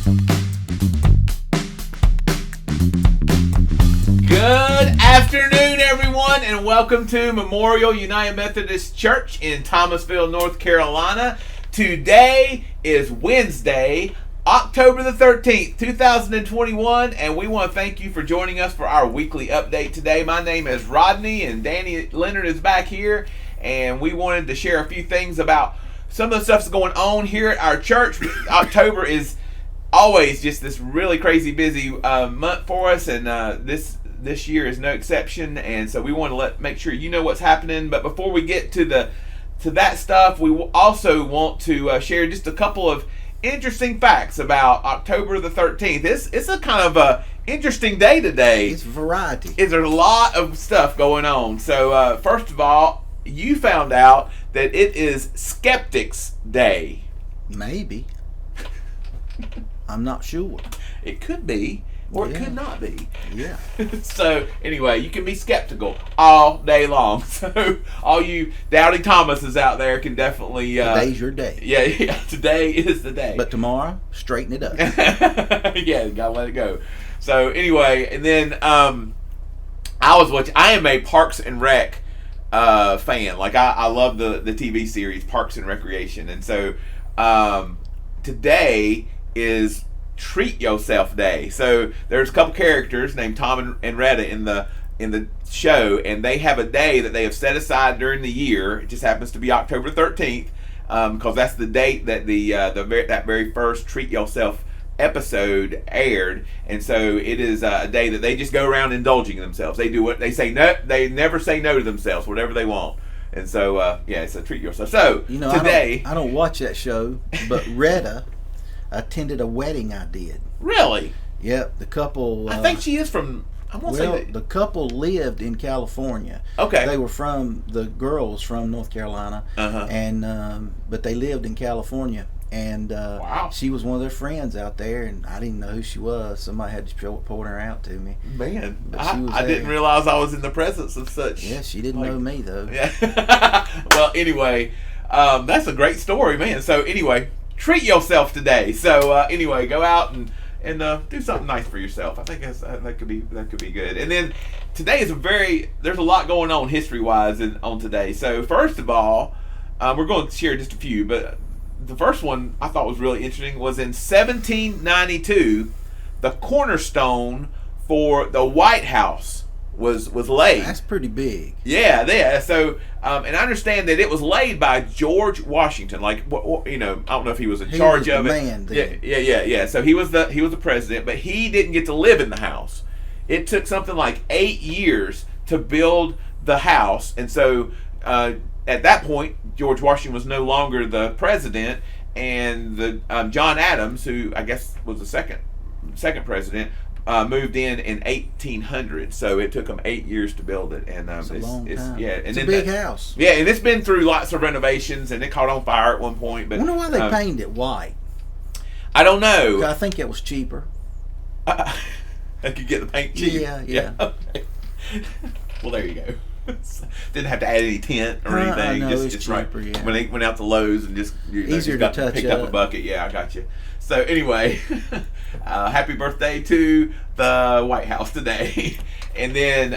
Good afternoon, everyone, and welcome to Memorial United Methodist Church in Thomasville, North Carolina. Today is Wednesday, October the 13th, 2021, and we want to thank you for joining us for our weekly update today. My name is Rodney, and Danny Leonard is back here, and we wanted to share a few things about some of the stuff that's going on here at our church. October is always just this really crazy busy month for us, and this year is no exception, and so we want to make sure you know what's happening. But before we get to that stuff, we also want to share just a couple of interesting facts about October the 13th. It's a kind of a interesting day today. It's variety. There's a lot of stuff going on. So first of all, you found out that it is Skeptics Day. Maybe. I'm not sure. It could be. Or it could not be. Yeah. So, anyway, you can be skeptical all day long. So, all you doubting Thomases out there can definitely... Today's your day. Yeah, today is the day. But tomorrow, straighten it up. Yeah, you gotta let it go. So, anyway, and then I am a Parks and Rec fan. Like, I love the TV series Parks and Recreation. And so, today is Treat Yourself Day. So there's a couple characters named Tom and Retta in the show, and they have a day that they have set aside during the year. It just happens to be October 13th, because that's the date that that very first Treat Yourself episode aired. And so it is a day that they just go around indulging themselves. They do what they say. No, they never say no to themselves. Whatever they want. And so it's a treat yourself. So today, I don't watch that show, but Retta attended a wedding I did. Really? Yep. The couple... I think she is from... the couple lived in California. Okay. They were the girls from North Carolina. Uh-huh. And, but they lived in California. And wow. She was one of their friends out there, and I didn't know who she was. Somebody had to point her out to me. Man, I didn't realize I was in the presence of such... Yeah, she didn't know me, though. Yeah. Well, anyway, that's a great story, man. So, anyway... Treat yourself today. So anyway, go out and do something nice for yourself. I think that could be good. And then today is there's a lot going on history wise on today. So first of all, we're going to share just a few, but the first one I thought was really interesting was in 1792, the cornerstone for the White House was laid. That's pretty big. Yeah. So, and I understand that it was laid by George Washington. Like, I don't know if he was in charge of it. Man then. Yeah. So he was the president, but he didn't get to live in the house. It took something like 8 years to build the house, and so at that point, George Washington was no longer the president, and the John Adams, who I guess was the second president, moved in 1800, so it took them 8 years to build it, and it's a long time. Yeah, and it's a big house. Yeah, and it's been through lots of renovations, and it caught on fire at one point. But I wonder why they painted it white. I don't know. I think it was cheaper. I could get the paint cheap. Yeah. Okay. Well, there you go. Didn't have to add any tint or anything. No, just it's right. cheaper, yeah. When they went out to Lowe's and just easier to touch picked up a bucket. Yeah, I got you. So anyway, happy birthday to the White House today. And then,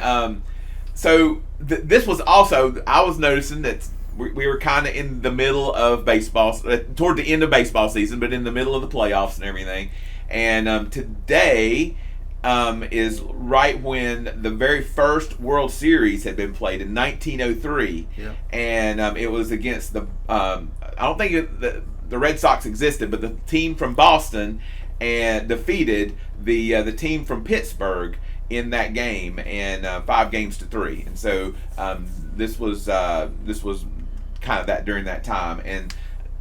this was also, I was noticing that we were kind of in the middle of baseball, toward the end of baseball season, but in the middle of the playoffs and everything. And today is right when the very first World Series had been played in 1903. Yeah. And it was against the, I don't think the Red Sox existed, but the team from Boston and defeated the team from Pittsburgh in that game, and 5-3. And so this was kind of that during that time, and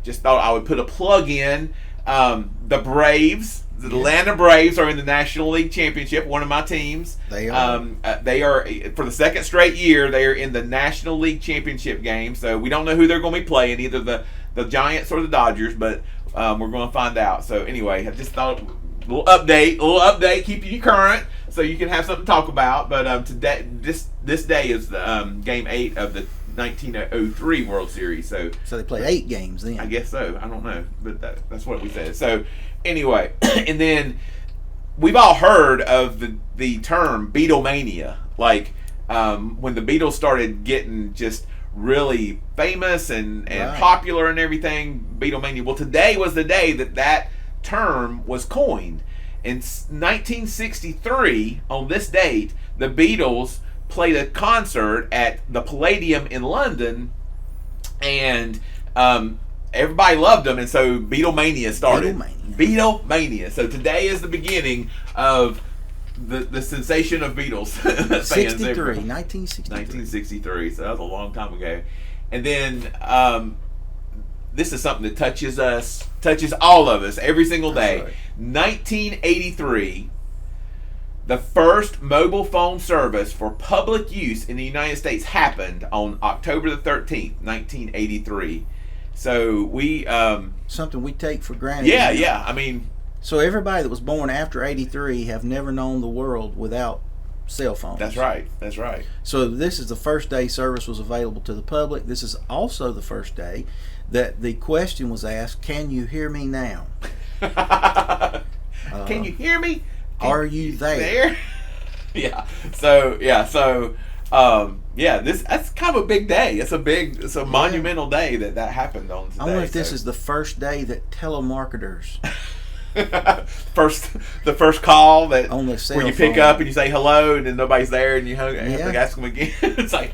just thought I would put a plug in. The Braves, the Atlanta Braves, are in the National League Championship. One of my teams. They are. They are, for the second straight year, they are in the National League Championship game. So we don't know who they're going to be playing, either the Giants or the Dodgers, but we're going to find out. So anyway, I just thought a little update, keep you current, so you can have something to talk about. But today, this day is the game 8 of the 1903 World Series. So they play 8 games then. I guess so. I don't know, but that's what we said. So anyway, and then we've all heard of the term Beatlemania, like when the Beatles started getting just really famous and Right. popular and everything. Beatlemania. Well, today was the day that term was coined. In 1963, on this date, the Beatles played a concert at the Palladium in London, and everybody loved them, and so Beatlemania started. Beatlemania. So today is the beginning of the sensation of Beatles fans. 1963. So that was a long time ago. And then this is something that touches all of us every single day. Right. 1983, the first mobile phone service for public use in the United States happened on October the 13th, 1983. So we Something we take for granted. yeah. I mean, so everybody that was born after 83 have never known the world without cell phones. that's right. So this is the first day service was available to the public. This is also the first day that the question was asked, "Can you hear me now? Can you hear me? Are you there?" Yeah. So that's kind of a big day. It's a monumental day that happened on today. I wonder if this is the first day that telemarketers the first call that on the cell where you pick phone. up and you say hello and then nobody's there and you have to ask them again. It's like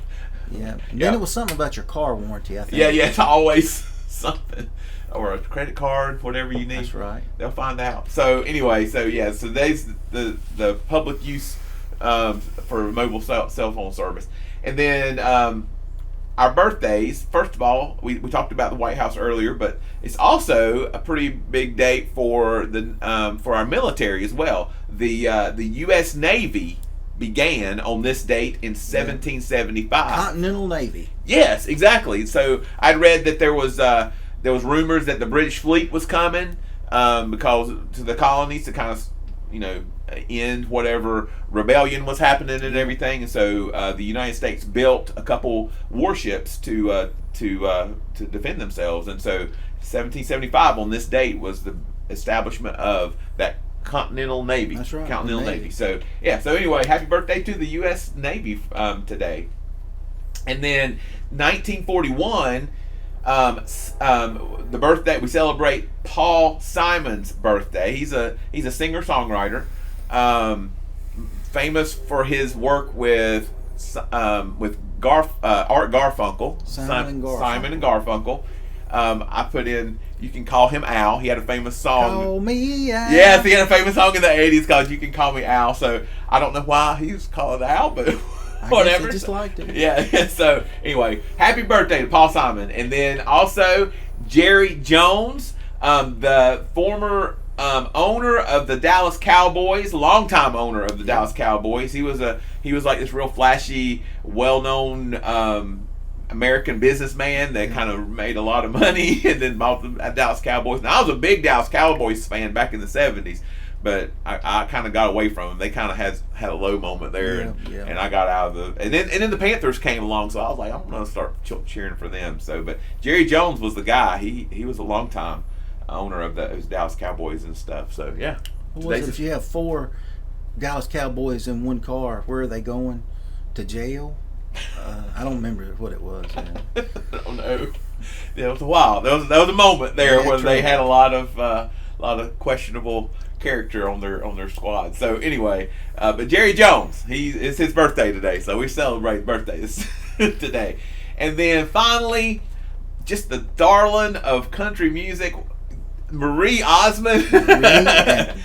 And then it was something about your car warranty, I think. yeah, it's always something. Or a credit card, whatever you need. That's right. They'll find out. So anyway, so today's the public use for mobile cell phone service. And then our birthdays, first of all, we talked about the White House earlier, but it's also a pretty big date for for our military as well. The U.S. Navy began on this date in 1775. Continental Navy. Yes, exactly. So I'd read that there was rumors that the British fleet was coming because to the colonies to kind of end whatever rebellion was happening and everything. And so the United States built a couple warships to defend themselves. And so 1775 on this date was the establishment of that Continental Navy. That's right. Continental Navy. So so anyway, happy birthday to the U.S. Navy today. And then 1941, the birthday we celebrate Paul Simon's birthday. He's a singer-songwriter, famous for his work with Art Garfunkel. Simon and Garfunkel. I put in, you can call him Al. He had a famous song. Call me Al. Yes, he had a famous song in the 80s called You Can Call Me Al. So I don't know why he was called Al, but whatever. I just liked it. Yeah. So anyway, happy birthday to Paul Simon. And then also Jerry Jones, the former owner of the Dallas Cowboys, longtime owner of the Dallas Cowboys. He was like this real flashy, well-known American businessman that kind of made a lot of money and then bought the Dallas Cowboys. Now I was a big Dallas Cowboys fan back in the 70s, but I kind of got away from them. They kind of had a low moment there, and I got out of the. And then the Panthers came along, so I was like, I'm going to start cheering for them. So, but Jerry Jones was the guy. He was a long time owner of those Dallas Cowboys and stuff. So yeah. What was it, if you have 4 Dallas Cowboys in one car, where are they going? To jail? I don't remember what it was. Man. I don't know. It was a while. There was a moment there where they had a lot of questionable character on their squad. So anyway, but Jerry Jones, it's his birthday today, so we celebrate birthdays today. And then finally, just the darling of country music, Marie Osmond.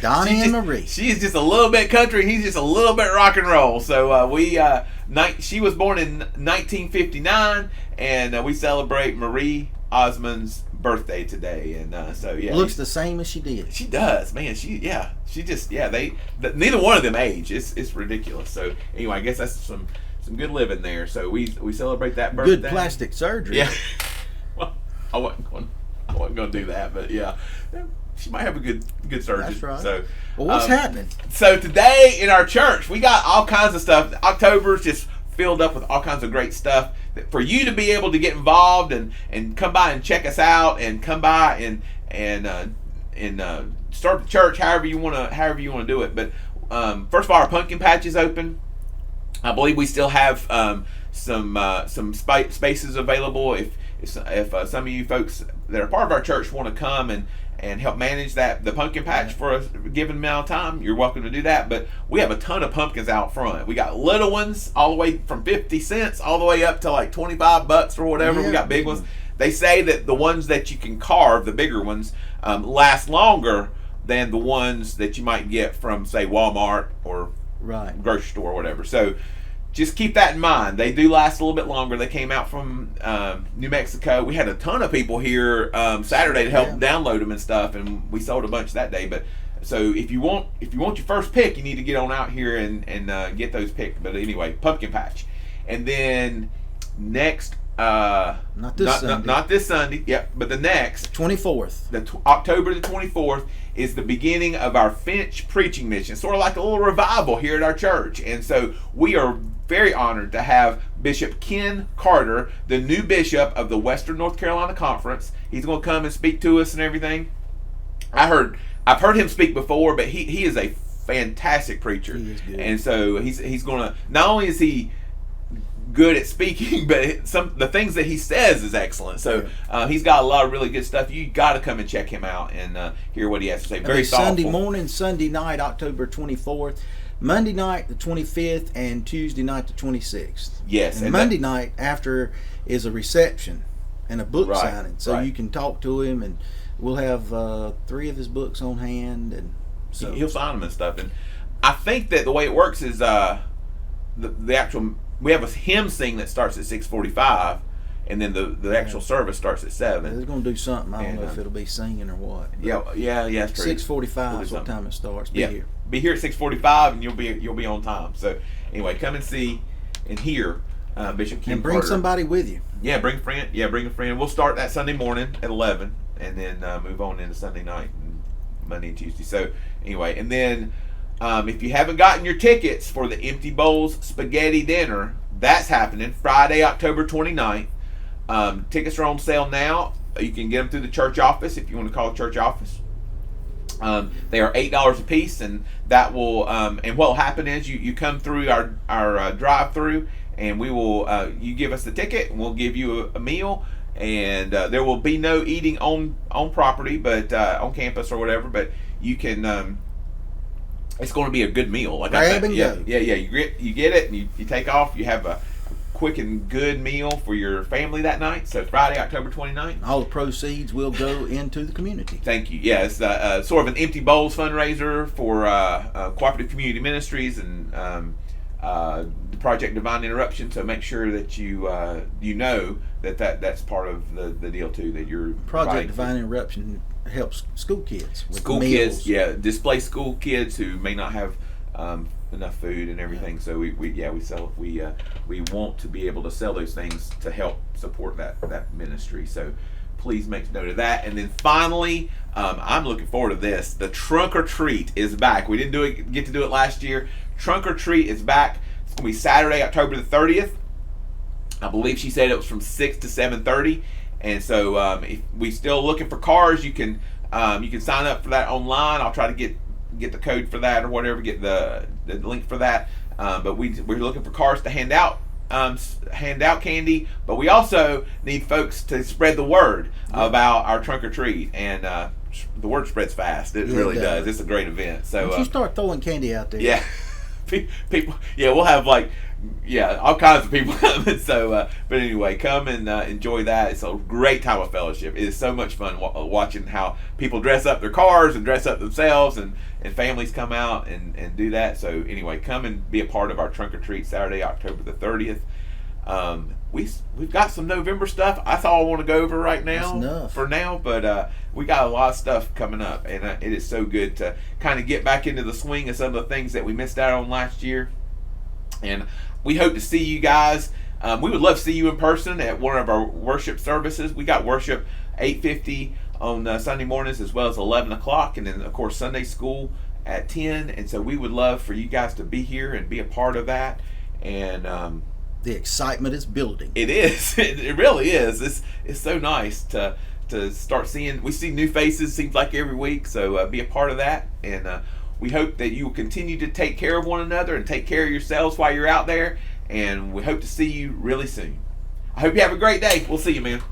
Donnie and Marie. She's just a little bit country. He's just a little bit rock and roll. So she was born in 1959, and we celebrate Marie Osmond's birthday today. And looks the same as she did. She does, man. Neither one of them age. It's ridiculous. So anyway, I guess that's some good living there. So we celebrate that birthday. Good plastic surgery. Yeah. Well, I wasn't going to do that, but yeah, she might have a good surgeon. That's right. So, well, what's happening? So today in our church, we got all kinds of stuff. October's just filled up with all kinds of great stuff for you to be able to get involved and come by and check us out and come by and start the church however you want to do it. But first of all, our pumpkin patch is open. I believe we still have some spaces available. If some of you folks that are part of our church want to come and help manage the pumpkin patch for a given amount of time, you're welcome to do that. But we have a ton of pumpkins out front. We got little ones all the way from 50 cents all the way up to like $25 or whatever. We got big ones. They say that the ones that you can carve, the bigger ones, last longer than the ones that you might get from, say, Walmart or grocery store or whatever. So just keep that in mind. They do last a little bit longer. They came out from New Mexico. We had a ton of people here Saturday to help download them and stuff, and we sold a bunch that day. But so if you want your first pick, you need to get on out here and get those picked. But anyway, pumpkin patch, and then next. Not this Sunday. Yep, but the next 24th, October the 24th is the beginning of our Finch preaching mission. Sort of like a little revival here at our church, and so we are very honored to have Bishop Ken Carter, the new bishop of the Western North Carolina Conference. He's going to come and speak to us and everything. I've heard him speak before, but he is a fantastic preacher. He is good. And so he's going to, not only is he good at speaking, but the things that he says is excellent. So he's got a lot of really good stuff. You got to come and check him out and hear what he has to say. Very thoughtful. Sunday morning, Sunday night, October 24th, Monday night the 25th, and Tuesday night the 26th. Yes. And Monday night after is a reception and a book signing, so you can talk to him, and we'll have 3 of his books on hand, and so he'll sign them and stuff. And I think that the way it works is the actual. We have a hymn sing that starts at 6:45, and then the actual service starts at 7. They're going to do something. I don't know if it'll be singing or what. Yeah. That's true. 6:45 is what time it starts. Be here. Be here at 6:45, and you'll be on time. So anyway, come and see and hear Bishop Ken and bring Carter. Somebody with you. Yeah, bring a friend. Yeah, bring a friend. We'll start that Sunday morning at 11, and then move on into Sunday night and Monday and Tuesday. So anyway, and then. If you haven't gotten your tickets for the Empty Bowls Spaghetti Dinner, that's happening Friday, October 29th. Tickets are on sale now. You can get them through the church office if you want to call the church office. They are $8 a piece, and that will. And what will happen is you come through our drive-through, and we will. You give us the ticket, and we'll give you a meal. And there will be no eating on property, but on campus or whatever. But you can. It's going to be a good meal. Like Grab and go. Yeah. You get it, and you take off. You have a quick and good meal for your family that night. So Friday, October 29th. All the proceeds will go into the community. Thank you. Yeah, it's sort of an Empty Bowls fundraiser for Cooperative Community Ministries and the Project Divine Interruption. So make sure that you know that's part of the deal too. That you're Project Divine Interruption helps school kids with kids, displaced school kids who may not have enough food and everything. So we want to be able to sell those things to help support that ministry. So please make note of that. And then finally, I'm looking forward to this. The Trunk or Treat is back. We didn't get to do it last year. Trunk or Treat is back. It's going to be Saturday, October the 30th. I believe she said it was from 6 to 7:30. And so if we're still looking for cars, you can sign up for that online. I'll try to get the code for that or whatever, get the link for that. But we're looking for cars to hand out candy. But we also need folks to spread the word about our Trunk or Treat. And the word spreads fast. It really does. It's a great event. So once you start throwing candy out there. Yeah. People. Yeah, we'll have all kinds of people coming. So, but anyway, come and enjoy that. It's a great time of fellowship. It is so much fun watching how people dress up their cars and dress up themselves, and families come out and do that. So anyway, come and be a part of our Trunk or Treat Saturday, October the 30th. We've got some November stuff. That's all I want to go over right now for now. But we got a lot of stuff coming up, and it is so good to kind of get back into the swing of some of the things that we missed out on last year. And we hope to see you guys. We would love to see you in person at one of our worship services. We got worship 8:50 on Sunday mornings as well as 11 o'clock. And then, of course, Sunday school at 10. And so we would love for you guys to be here and be a part of that. And the excitement is building. It is. It really is. It's so nice to to start seeing. We see new faces, seems like every week. So be a part of that, and we hope that you will continue to take care of one another and take care of yourselves while you're out there. And we hope to see you really soon. I hope you have a great day. We'll see you, man.